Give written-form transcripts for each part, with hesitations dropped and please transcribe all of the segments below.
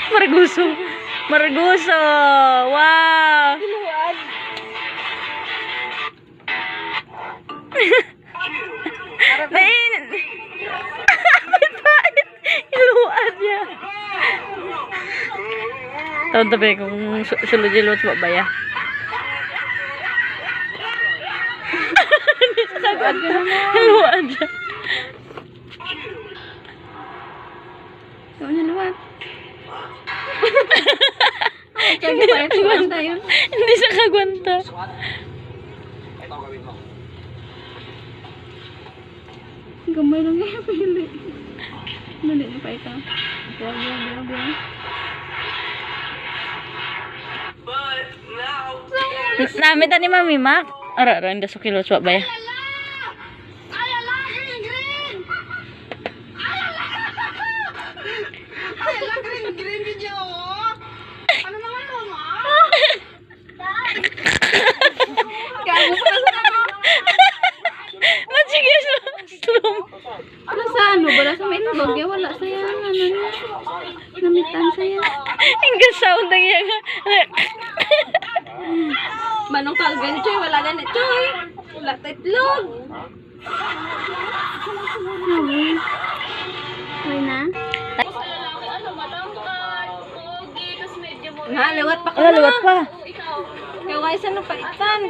Marguso. Marguso. Wow. Iluwad. Nain. Iluwad niya. Taon tabi kung sulod-ilot sa babaya. Hindi sa kagwanta. Iluwad niya. Taon niya luwad. Hindi sa kagwanta yun. Hindi sa kagwanta. Gamay lang yung pili. Dali na pa ito. Bilang. Namita ni Mami Mac. Ara, hindi sa kilo sa babaya. Green video. Ano naman mo, ma? Gago pa sa ako. Sige, slum. Ano sa ano? Wala sa may itlog. Wala sa yan. Ano niya? Namitan sa yan. Hingga sound ang iya nga. Manong kalgan, Choy. Wala ganit, Choy. Wala sa itlog. Okay na? Nga, liwat pa ka Wala, liwat pa. Kaya kaya saan napaitan?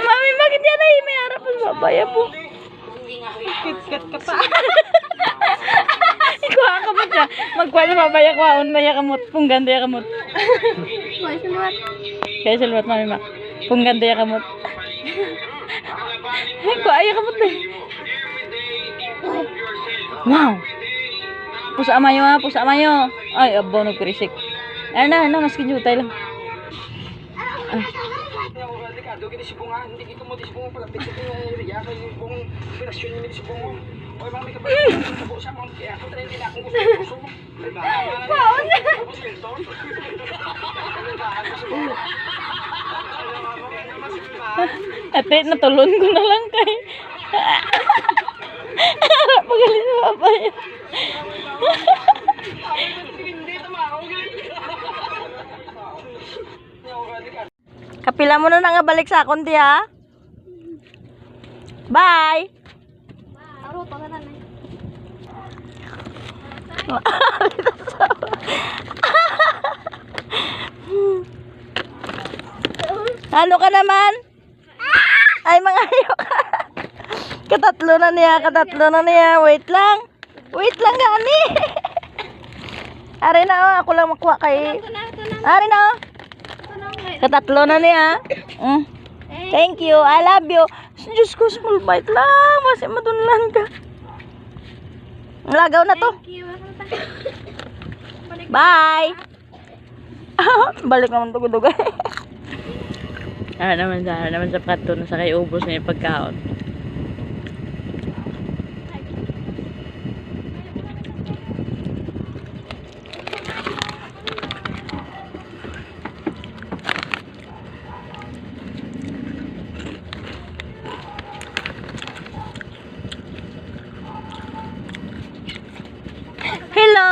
Mami, bakit yan ay may harap ang babaya po? Kit-kit ka pa. Ikuha ka mo siya. Magkuha na babaya ko. Aon maya kamot. Pungganda ya kamot. Kaya sa liwat. Kaya sa luwat, Mami Mac. Pungganda ya kamot. Kuha ya kamot na. Wow. Pusa amayo ha. Pusa amayo. Ay, abaw nagpirisik. Ano, mas kinyutay lang. Ate, natulon ko na lang kay. Magaling sa babaya. Kapila mo na nga balik sa akon, di ha? Bye! Aro, pagkatan na. Ano ka naman? Ay, mga ayok. Katatlo na niya. Wait lang gani. Ari na, oh. Ako lang makuha kay. Ari na, oh. Katatlo na niya. Thank you. I love you. Diyos ko, small bite lang. Masih madunlan ka. Lagaw na to. Bye. Balik naman to gudugay. naman sa plato na sa kay ubos na yung pagkaon. Hello!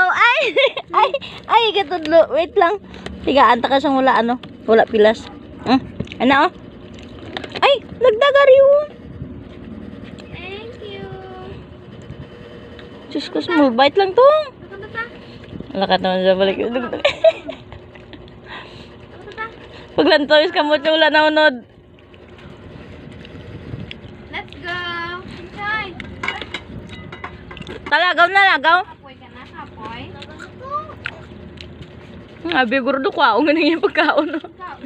Ay, katudlo. Wait lang. Tigaan ta ka siyang wala, ano? Wala pilas. Ano, oh? Ay, nagdagari yun. Thank you. Diyos ko, small bite lang to. Lakat naman siya balik. Paglantoys ka mo, wala na unod. Let's go. Enjoy. Talagaw na, lagaw. Kapoy ka na, kapoy. Abi, gurdo ko. Ang ganun yung pagkaon. Tago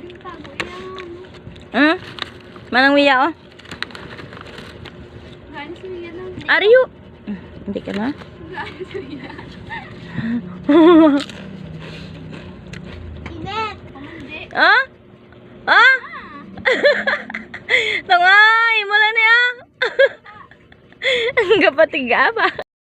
yan. Manang wiya, oh. Gano'n siya lang. Ariyo. Hindi ka na. Gano'n siya. Inet. Ah? Ah? Tangay, mula niya. Ang kapatiga ba?